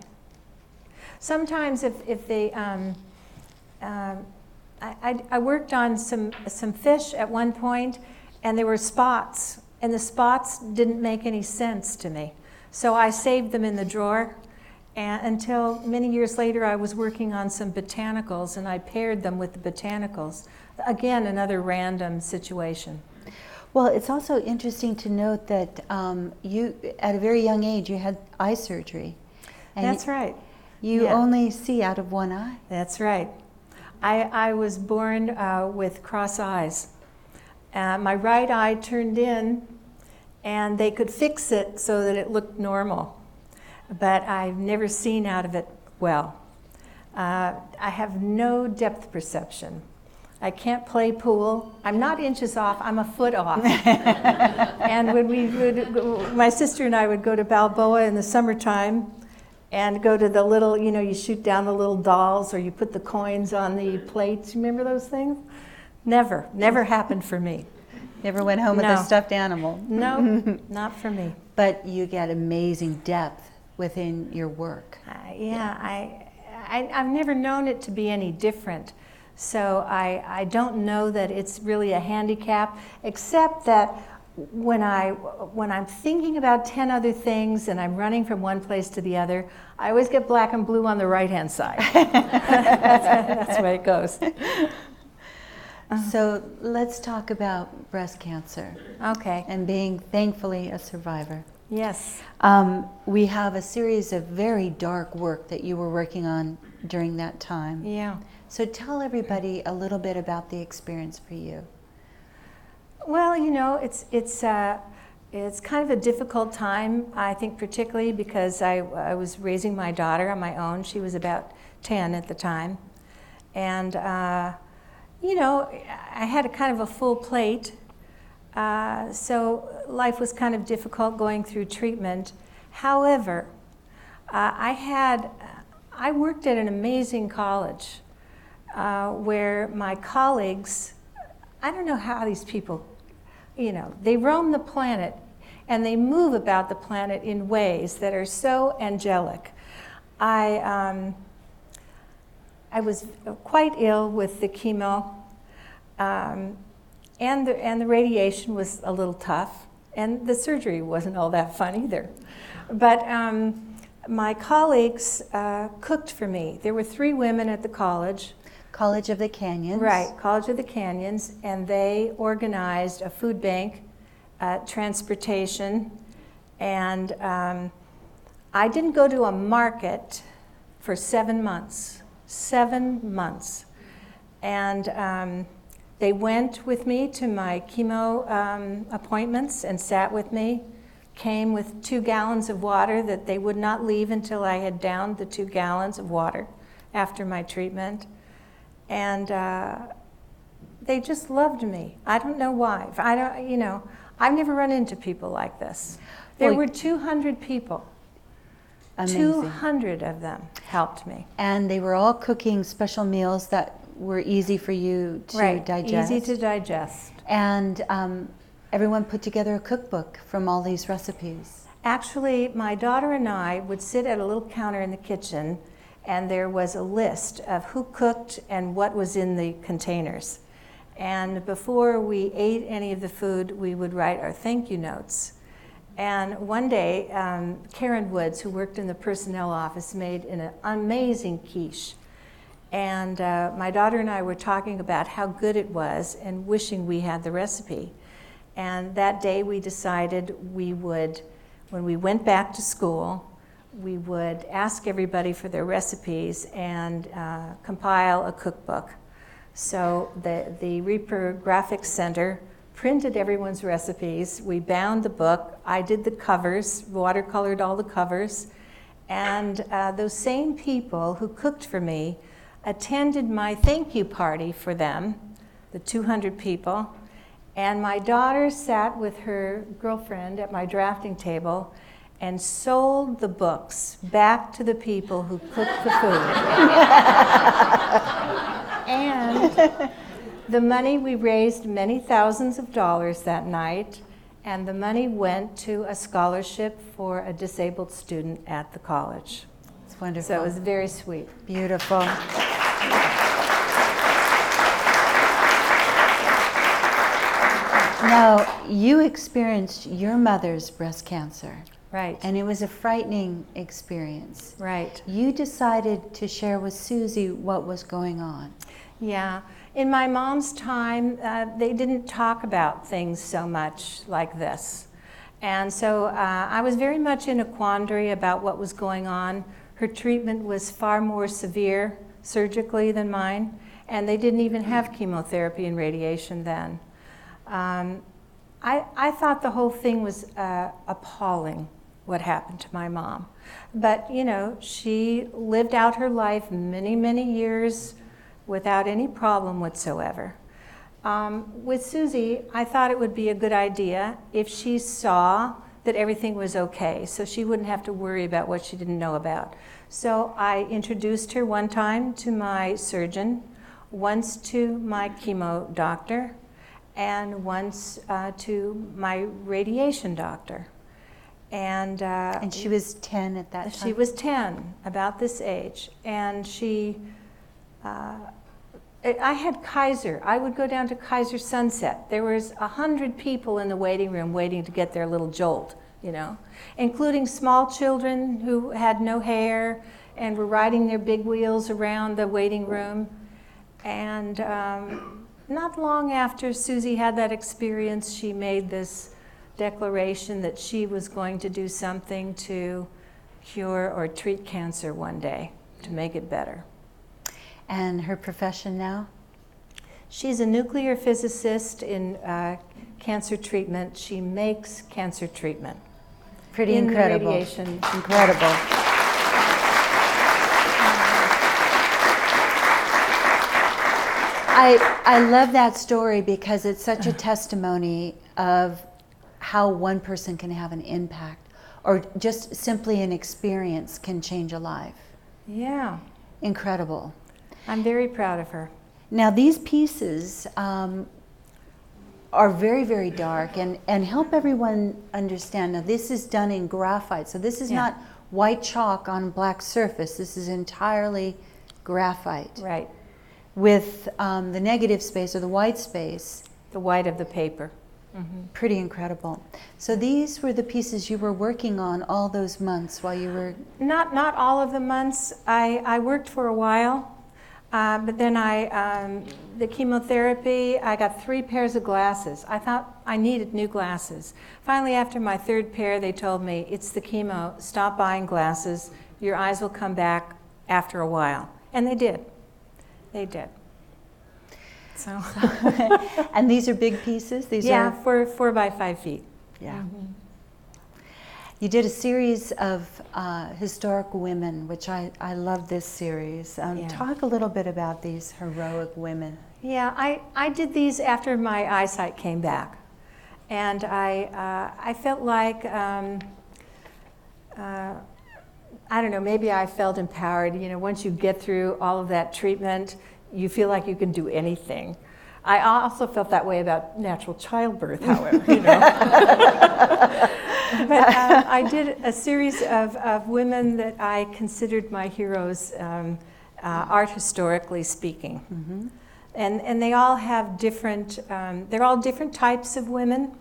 S2: Sometimes if they, I worked on some fish at one point, and there were spots, and the spots didn't make any sense to me. So I saved them in the drawer, and until many years later I was working on some botanicals, and I paired them with the botanicals. Again, another random situation.
S1: Well, it's also interesting to note that you, at a very young age, you had eye surgery. And
S2: That's right.
S1: You only see out of one eye.
S2: That's right. I was born with cross eyes. My right eye turned in, and they could fix it so that it looked normal. But I've never seen out of it well. I have no depth perception. I can't play pool. I'm not inches off, I'm a foot off. And when we would, my sister and I would go to Balboa in the summertime and go to the little, you shoot down the little dolls, or you put the coins on the plates. Remember those things? Never happened for me.
S1: Never went home with a stuffed animal.
S2: No, not for me.
S1: But you get amazing depth within your work.
S2: I've never known it to be any different. So I don't know that it's really a handicap, except that when I'm thinking about 10 other things and I'm running from one place to the other, I always get black and blue on the right-hand side. That's the way it goes.
S1: So let's talk about breast cancer
S2: Okay.
S1: and being thankfully a survivor.
S2: Yes.
S1: We have a series of very dark work that you were working on during that time.
S2: Yeah.
S1: So tell everybody a little bit about the experience for you.
S2: Well, you know, it's kind of a difficult time, I think, particularly because I was raising my daughter on my own. She was about 10 at the time. And, you know, I had a kind of a full plate. So life was kind of difficult going through treatment. However, I worked at an amazing college where my colleagues, I don't know how these people, you know, they roam the planet and they move about the planet in ways that are so angelic. I was quite ill with the chemo, and the radiation was a little tough, and the surgery wasn't all that fun either. But my colleagues cooked for me. There were 3 women at the college.
S1: College of the Canyons.
S2: Right, College of the Canyons, and they organized a food bank, transportation, and I didn't go to a market for 7 months. 7 months. And they went with me to my chemo appointments and sat with me, came with 2 gallons of water that they would not leave until I had downed the 2 gallons of water after my treatment. And they just loved me. I don't know why. You know, I've never run into people like this. There were 200 people. Amazing. 200 of them helped me.
S1: And they were all cooking special meals that were easy for you to digest.
S2: Easy to digest.
S1: And everyone put together a cookbook from all these recipes.
S2: Actually, my daughter and I would sit at a little counter in the kitchen, and there was a list of who cooked and what was in the containers. And before we ate any of the food, we would write our thank you notes. And one day, Karen Woods, who worked in the personnel office, made an amazing quiche. And my daughter and I were talking about how good it was and wishing we had the recipe. And that day we decided we would, when we went back to school, we would ask everybody for their recipes and compile a cookbook. So the Reaper Graphics Center printed everyone's recipes. We bound the book. I did the covers, watercolored all the covers. And those same people who cooked for me attended my thank you party for them, the 200 people. And my daughter sat with her girlfriend at my drafting table and sold the books back to the people who cooked the food. And the money, we raised many thousands of dollars that night, and the money went to a scholarship for a disabled student at the college.
S1: It's wonderful.
S2: So it was very sweet.
S1: Beautiful. Now, you experienced your mother's breast cancer.
S2: Right.
S1: And it was a frightening experience.
S2: Right.
S1: You decided to share with Susie what was going on.
S2: Yeah. In my mom's time, they didn't talk about things so much like this. And so I was very much in a quandary about what was going on. Her treatment was far more severe surgically than mine, and they didn't even have chemotherapy and radiation then. I thought the whole thing was appalling, what happened to my mom. But, you know, she lived out her life many, many years without any problem whatsoever. With Susie, I thought it would be a good idea if she saw that everything was okay, so she wouldn't have to worry about what she didn't know about. So I introduced her one time to my surgeon, once to my chemo doctor, and once to my radiation doctor. And
S1: she was 10 at that time?
S2: She was 10, about this age. And she, I had Kaiser. I would go down to Kaiser Sunset. There was 100 people in the waiting room waiting to get their little jolt, you know, including small children who had no hair and were riding their big wheels around the waiting room. And not long after Susie had that experience, she made this declaration that she was going to do something to cure or treat cancer one day, to make it better.
S1: And her profession now?
S2: She's a nuclear physicist in cancer treatment. She makes cancer treatment.
S1: Pretty
S2: in
S1: incredible.
S2: Radiation.
S1: Incredible. I love that story because it's such a testimony of how one person can have an impact, or just simply an experience can change a life.
S2: Yeah.
S1: Incredible.
S2: I'm very proud of her.
S1: Now these pieces are very, very dark and help everyone understand. Now this is done in graphite, so this is not white chalk on black surface. This is entirely graphite.
S2: Right.
S1: With the negative space or the white space.
S2: The white of the paper. Mm-hmm.
S1: Pretty incredible. So these were the pieces you were working on all those months while you were...
S2: Not all of the months. I worked for a while, but then the chemotherapy, I got 3 pairs of glasses. I thought I needed new glasses. Finally, after my 3rd pair, they told me, it's the chemo, stop buying glasses, your eyes will come back after a while. And they did. They did. So.
S1: And these are big pieces? These
S2: are 4 by 5 feet.
S1: Yeah.
S2: Mm-hmm.
S1: You did a series of historical women, which I love this series. Talk a little bit about these heroic women.
S2: Yeah, I did these after my eyesight came back. And I felt like, I don't know, maybe I felt empowered. You know, once you get through all of that treatment, you feel like you can do anything. I also felt that way about natural childbirth, however, you know. But I did a series of women that I considered my heroes, art historically speaking. Mm-hmm. And they all have different, they're all different types of women.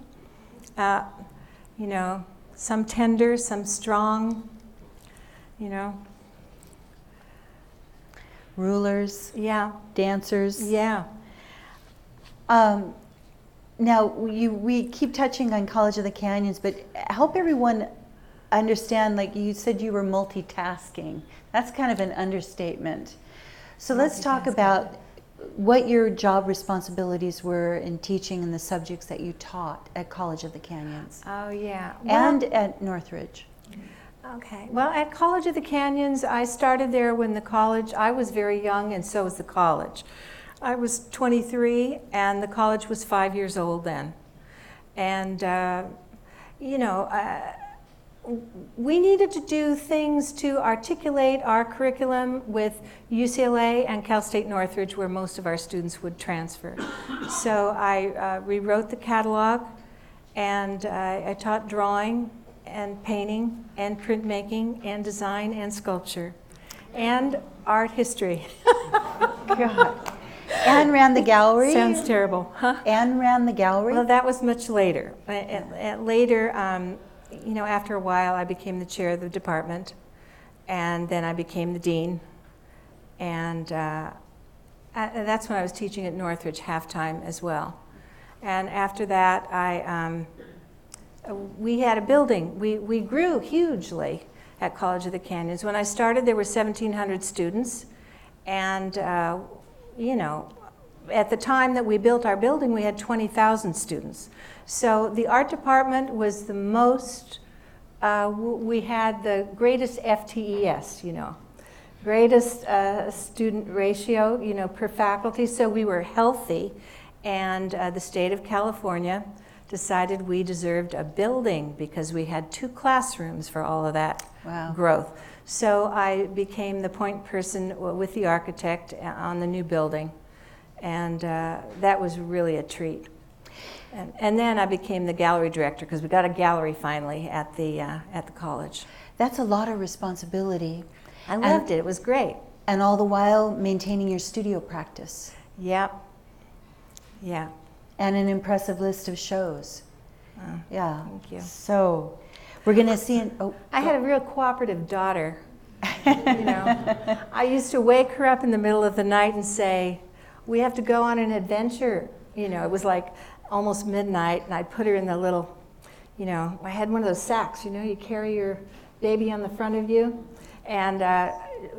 S2: You know, some tender, some strong, you know.
S1: Rulers.
S2: Yeah.
S1: Dancers.
S2: Yeah.
S1: Now, we keep touching on College of the Canyons, but help everyone understand, like you said you were multitasking. That's kind of an understatement. So let's talk about what your job responsibilities were in teaching and the subjects that you taught at College of the Canyons.
S2: Oh, yeah.
S1: And at Northridge.
S2: Okay. Well, at College of the Canyons, I started there when the college, I was very young and so was the college. I was 23 and the college was 5 years old then. And, you know, we needed to do things to articulate our curriculum with UCLA and Cal State Northridge, where most of our students would transfer. So I rewrote the catalog, and I taught drawing and painting and printmaking and design and sculpture and art history.
S1: God. Anne ran the gallery?
S2: Sounds terrible, huh?
S1: Anne ran the gallery?
S2: Well, that was much later. Later, you know, after a while, I became the chair of the department, and then I became the dean, and that's when I was teaching at Northridge half-time as well. And after that, we had a building. We grew hugely at College of the Canyons. When I started, there were 1,700 students, and you know, at the time that we built our building, we had 20,000 students. So the art department was the most, we had the greatest FTES, you know, greatest student ratio, you know, per faculty. So we were healthy, and the state of California decided we deserved a building because we had 2 classrooms for all of that growth. So I became the point person with the architect on the new building, and that was really a treat. And then I became the gallery director because we got a gallery finally at the college.
S1: That's a lot of responsibility.
S2: I loved it. It was great.
S1: And all the while maintaining your studio practice.
S2: Yep. Yeah.
S1: And an impressive list of shows. Yeah.
S2: Thank you.
S1: So we're going to see
S2: I had a real cooperative daughter. You know, I used to wake her up in the middle of the night and say, we have to go on an adventure. You know, it was like almost midnight, and I'd put her in the little, you know, I had one of those sacks, you know, you carry your baby on the front of you, and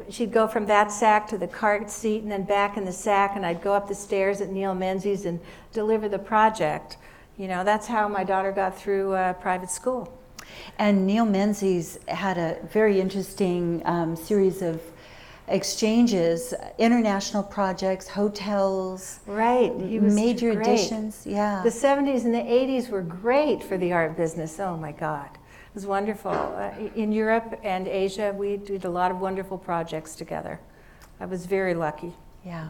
S2: she'd go from that sack to the cart seat and then back in the sack, and I'd go up the stairs at Neil Menzies and deliver the project. You know, that's how my daughter got through private school.
S1: And Neil Menzies had a very interesting series of exchanges, international projects, hotels.
S2: Right, he was
S1: major
S2: great.
S1: additions. Yeah.
S2: The 70s and the 80s were great for the art business. Oh my God, it was wonderful. In Europe and Asia, we did a lot of wonderful projects together. I was very lucky.
S1: Yeah,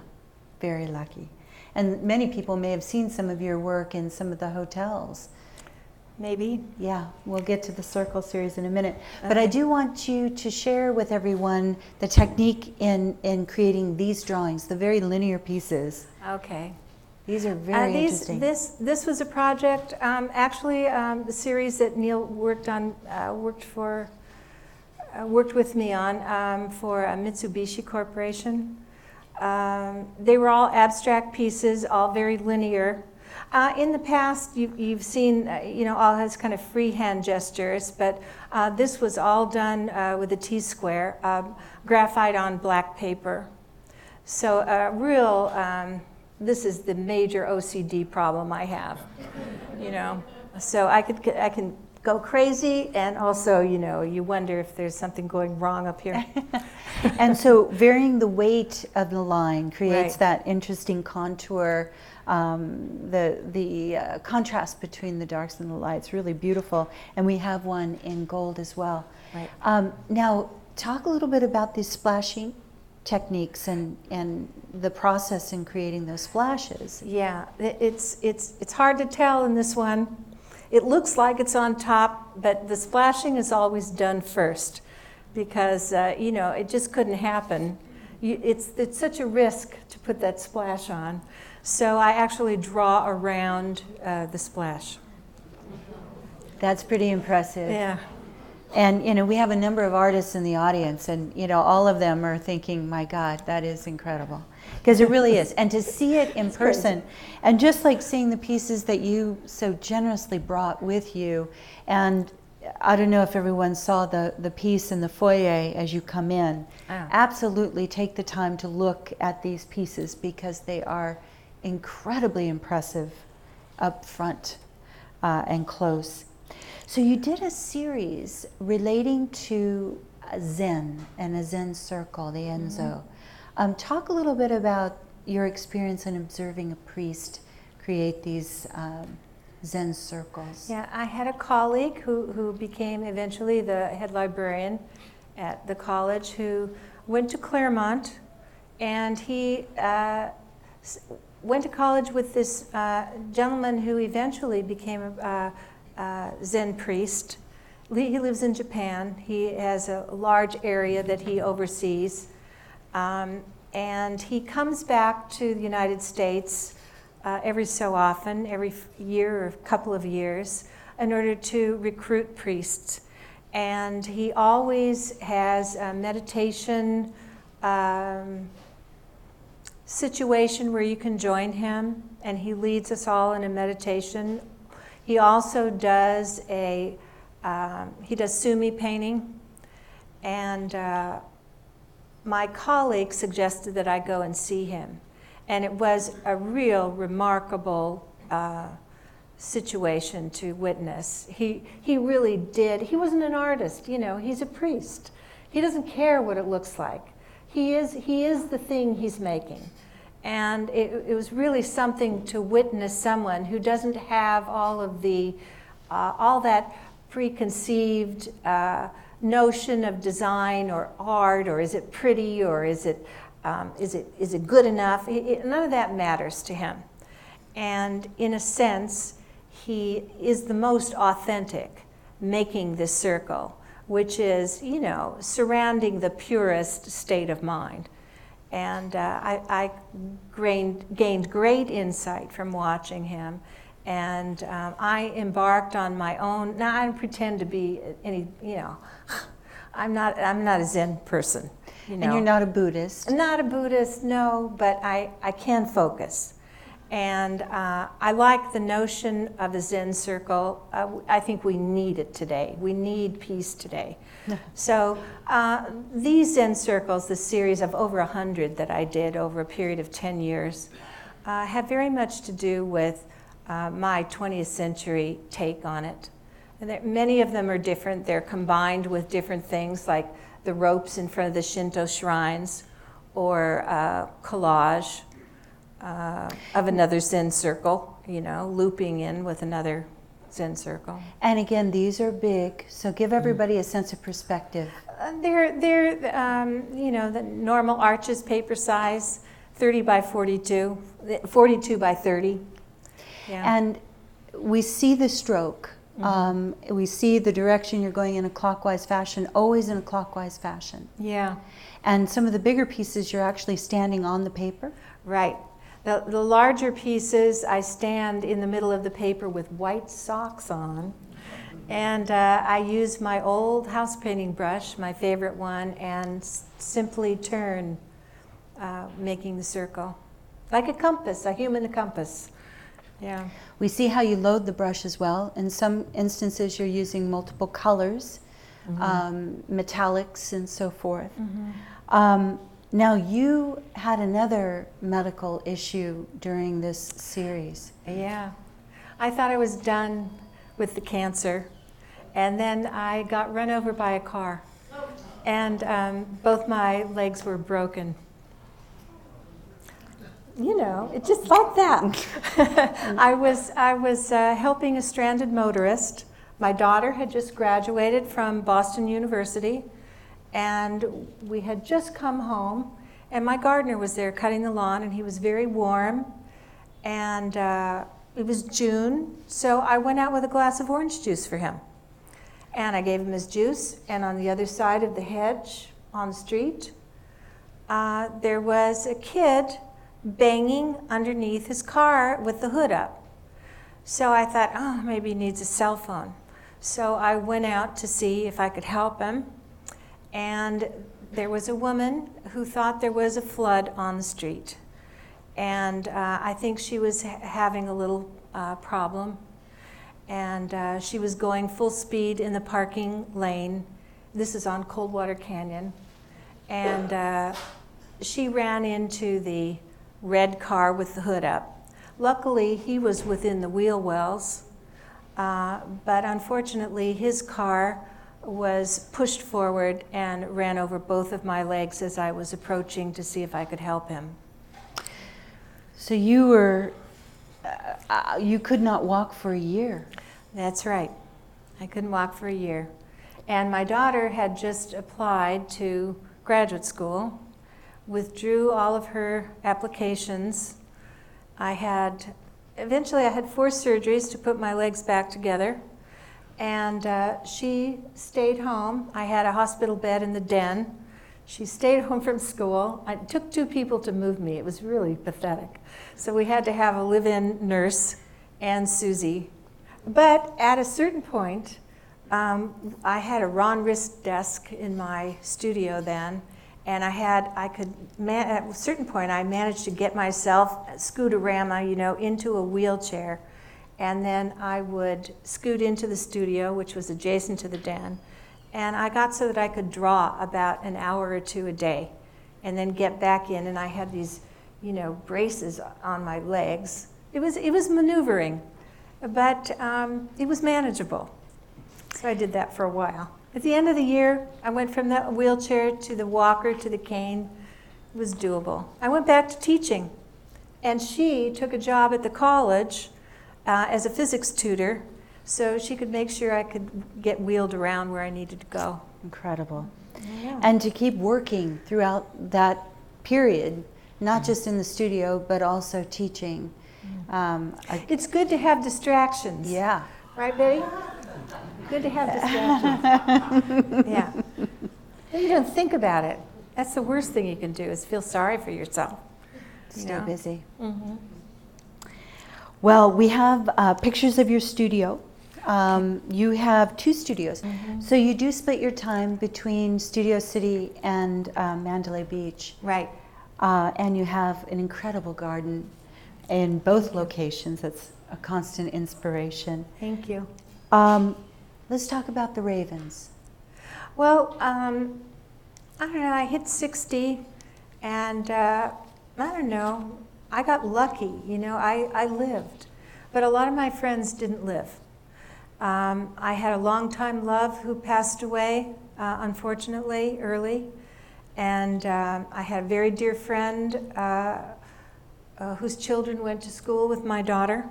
S1: very lucky. And many people may have seen some of your work in some of the hotels.
S2: Maybe.
S1: Yeah, we'll get to the Circle series in a minute. Okay. But I do want you to share with everyone the technique in creating these drawings, the very linear pieces.
S2: Okay.
S1: These are very interesting.
S2: This was a project, actually the series that Neil worked on, worked with me on for Mitsubishi Corporation. They were all abstract pieces, all very linear. In the past, you've seen, you know, all has kind of freehand gestures, but this was all done with a T-square, graphite on black paper. So this is the major OCD problem I have, you know. So I can go crazy, and also, you know, you wonder if there's something going wrong up here.
S1: And so varying the weight of the line creates
S2: Right.
S1: that interesting contour. The contrast between the darks and the lights, really beautiful. And we have one in gold as well.
S2: Right.
S1: Now, talk a little bit about these splashing techniques and the process in creating those splashes.
S2: Yeah, it's hard to tell in this one. It looks like it's on top, but the splashing is always done first because, you know, it just couldn't happen. It's such a risk to put that splash on. So I actually draw around the splash.
S1: That's pretty impressive.
S2: Yeah.
S1: And, you know, we have a number of artists in the audience, and, you know, all of them are thinking, my God, that is incredible. Because it really is. And to see it in person, and just like seeing the pieces that you so generously brought with you, and I don't know if everyone saw the piece in the foyer as you come in.
S2: Oh.
S1: Absolutely take the time to look at these pieces because they are incredibly impressive up front and close. So you did a series relating to Zen and a Zen Circle, the Enzo. Mm-hmm. Talk a little bit about your experience in observing a priest create these Zen circles.
S2: Yeah, I had a colleague who became eventually the head librarian at the college who went to Claremont, and he went to college with this gentleman who eventually became a Zen priest. He lives in Japan. He has a large area that he oversees. And he comes back to the United States every so often, every year or a couple of years, in order to recruit priests. And he always has a meditation situation where you can join him, and he leads us all in a meditation. He also does sumi painting, and my colleague suggested that I go and see him. And it was a real remarkable situation to witness. He really did. He wasn't an artist, you know, he's a priest. He doesn't care what it looks like. He is the thing he's making. And it was really something to witness someone who doesn't have all of the, all that preconceived notion of design or art, or is it pretty, or is it good enough? None of that matters to him. And in a sense, he is the most authentic, making this circle, which is, you know, surrounding the purest state of mind. And I gained great insight from watching him. And I embarked on my own. Now I don't pretend to be any, you know, I'm not a Zen person. you know.
S1: And you're not a Buddhist.
S2: I'm not a Buddhist, no, but I can focus. And I like the notion of the Zen Circle. I think we need it today. We need peace today. So these Zen Circles, the series of over 100 that I did over a period of 10 years, have very much to do with my 20th century take on it. And many of them are different. They're combined with different things like the ropes in front of the Shinto shrines, or collage of another Zen circle, you know, looping in with another Zen circle.
S1: And again, these are big, so give everybody a sense of perspective.
S2: They're you know, the normal arches, paper size, 30 by 42, 42 by 30. Yeah.
S1: And we see the stroke. We see the direction you're going in a clockwise fashion, always in a clockwise fashion.
S2: Yeah.
S1: And some of the bigger pieces, you're actually standing on the paper.
S2: Right. The larger pieces, I stand in the middle of the paper with white socks on, and I use my old house painting brush, my favorite one, and simply turn, making the circle. Like a compass, a human compass. Yeah.
S1: We see how you load the brush as well. In some instances, you're using multiple colors, metallics and so forth. Now, you had another medical issue during this series.
S2: Yeah. I thought I was done with the cancer, and then I got run over by a car, and both my legs were broken. You know, it's just like that. I was helping a stranded motorist. My daughter had just graduated from Boston University, and we had just come home, and my gardener was there cutting the lawn, and he was very warm, and it was June, so I went out with a glass of orange juice for him. And I gave him his juice, and on the other side of the hedge on the street, there was a kid banging underneath his car with the hood up. So I thought, oh, maybe he needs a cell phone. So I went out to see if I could help him. And there was a woman who thought there was a flood on the street. And I think she was having a little problem. And she was going full speed in the parking lane. This is on Coldwater Canyon. And she ran into the red car with the hood up. Luckily, he was within the wheel wells. But unfortunately, his car was pushed forward and ran over both of my legs as I was approaching to see if I could help him.
S1: So you were, you could not walk for a year.
S2: That's right. I couldn't walk for a year. And my daughter had just applied to graduate school, withdrew all of her applications. Eventually I had 4 surgeries to put my legs back together. And she stayed home. I had a hospital bed in the den. She stayed home from school. It took 2 people to move me. It was really pathetic. So we had to have a live-in nurse and Susie. But at a certain point, I had a Ron wrist desk in my studio then, and at a certain point, I managed to get myself, scooterama, you know, into a wheelchair. And then I would scoot into the studio, which was adjacent to the den, and I got so that I could draw about an hour or 2 a day, and then get back in. And I had these, you know, braces on my legs. It was maneuvering, but it was manageable. So I did that for a while. At the end of the year, I went from the wheelchair to the walker to the cane. It was doable. I went back to teaching, and she took a job at the college as a physics tutor, so she could make sure I could get wheeled around where I needed to go.
S1: Incredible.
S2: Yeah.
S1: And to keep working throughout that period, not just in the studio, but also teaching.
S2: It's good to have distractions.
S1: Yeah.
S2: Right, Betty? Good to have distractions. Yeah. Then you don't think about it. That's the worst thing you can do, is feel sorry for yourself.
S1: Stay busy.
S2: Mm-hmm.
S1: Well, we have pictures of your studio. You have 2 studios. So you do split your time between Studio City and Mandalay Beach.
S2: Right.
S1: And you have an incredible garden in both locations. That's a constant inspiration.
S2: Thank you.
S1: Let's talk about the ravens.
S2: Well, I don't know, I hit 60 and I don't know, I got lucky, you know, I lived. But a lot of my friends didn't live. I had a longtime love who passed away, unfortunately, early. And I had a very dear friend whose children went to school with my daughter.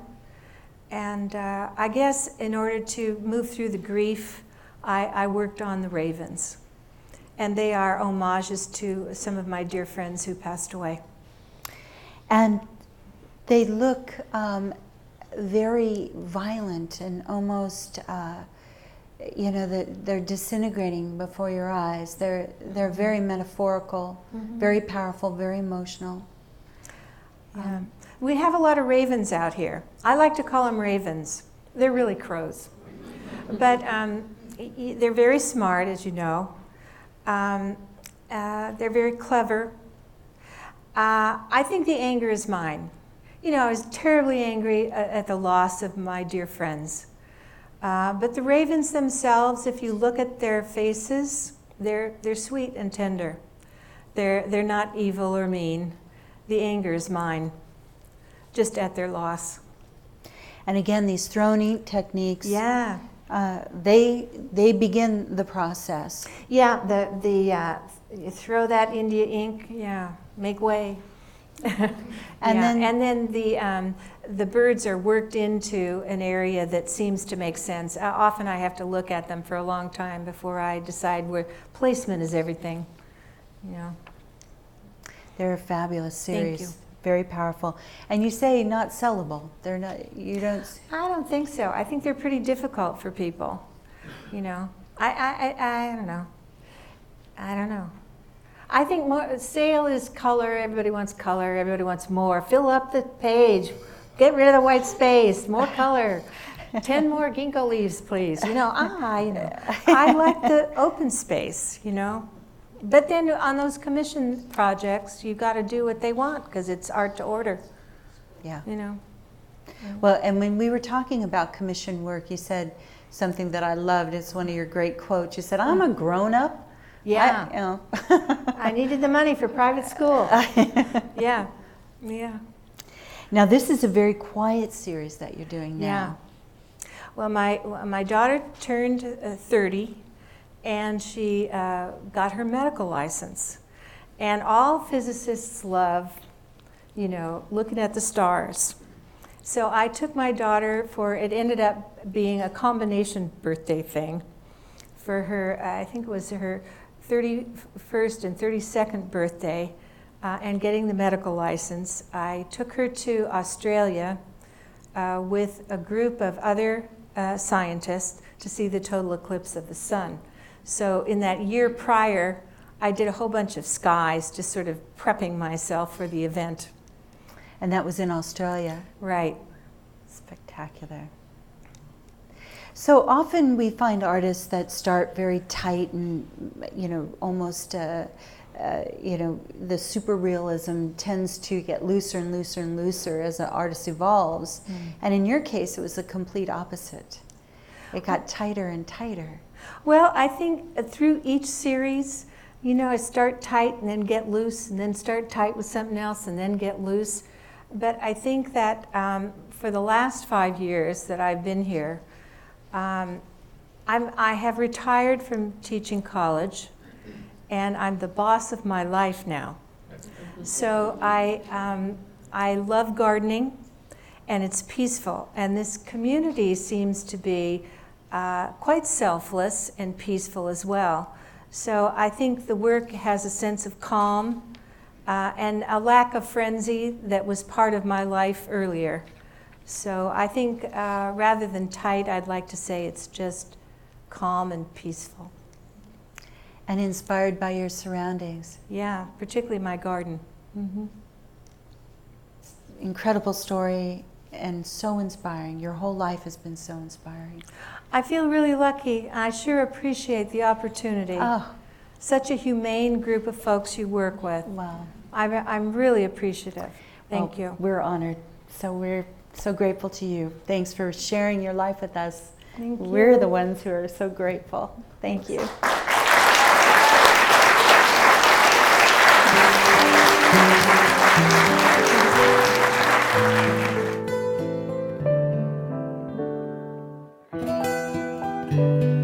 S2: And I guess in order to move through the grief, I worked on the ravens. And they are homages to some of my dear friends who passed away.
S1: And they look very violent and almost, you know, they're disintegrating before your eyes. They're very metaphorical, very powerful, very emotional.
S2: Yeah. We have a lot of ravens out here. I like to call them ravens. They're really crows. But they're very smart, as you know. They're very clever. I think the anger is mine. You know, I was terribly angry at the loss of my dear friends. But the ravens themselves, if you look at their faces, they're sweet and tender. They're not evil or mean. The anger is mine, just at their loss.
S1: And again, these thrown ink techniques,
S2: Yeah.
S1: they begin the process.
S2: Yeah, you throw that India ink, yeah, make way.
S1: And
S2: then the birds are worked into an area that seems to make sense. Often I have to look at them for a long time before I decide where placement is everything. You know.
S1: They're a fabulous series.
S2: Thank you.
S1: Very powerful. And you say not sellable. They're not. You don't.
S2: I don't think so. I think they're pretty difficult for people. You know. I don't know. I don't know. I think sale is color. Everybody wants color. Everybody wants more. Fill up the page. Get rid of the white space. More color. 10 more ginkgo leaves, please. You know, I like the open space, you know. But then on those commission projects, you've got to do what they want because it's art to order.
S1: Yeah.
S2: You know.
S1: Well, and when we were talking about commission work, you said something that I loved. It's one of your great quotes. You said, "I'm a grown-up."
S2: Yeah.
S1: You know.
S2: I needed the money for private school. Yeah. Yeah.
S1: Now, this is a very quiet series that you're doing now.
S2: Yeah. Well, my daughter turned 30, and she got her medical license. And all physicists love, you know, looking at the stars. So I took my daughter it ended up being a combination birthday thing for her, I think it was her 31st and 32nd birthday, and getting the medical license. I took her to Australia with a group of other scientists to see the total eclipse of the sun. So in that year prior, I did a whole bunch of skies, just sort of prepping myself for the event.
S1: And that was in Australia.
S2: Right.
S1: Spectacular. So often we find artists that start very tight and, you know, almost, you know, the super realism tends to get looser and looser and looser as an artist evolves. And in your case, it was the complete opposite. It got tighter and tighter.
S2: Well, I think through each series, you know, I start tight and then get loose and then start tight with something else and then get loose. But I think that for the last 5 years that I've been here, I have retired from teaching college, and I'm the boss of my life now. So I love gardening, and it's peaceful. And this community seems to be quite selfless and peaceful as well. So I think the work has a sense of calm and a lack of frenzy that was part of my life earlier. So I think rather than tight, I'd like to say it's just calm and peaceful.
S1: And inspired by your surroundings.
S2: Yeah, particularly my garden.
S1: Incredible story, and so inspiring. Your whole life has been so inspiring.
S2: I feel really lucky. I sure appreciate the opportunity.
S1: Oh,
S2: Such a humane group of folks you work with.
S1: wow.
S2: I'm really appreciative. Thank you.
S1: We're honored. So we're so grateful to you. Thanks for sharing your life with us.
S2: Thank you.
S1: We're the ones who are so grateful. Thank you.
S3: Thank you.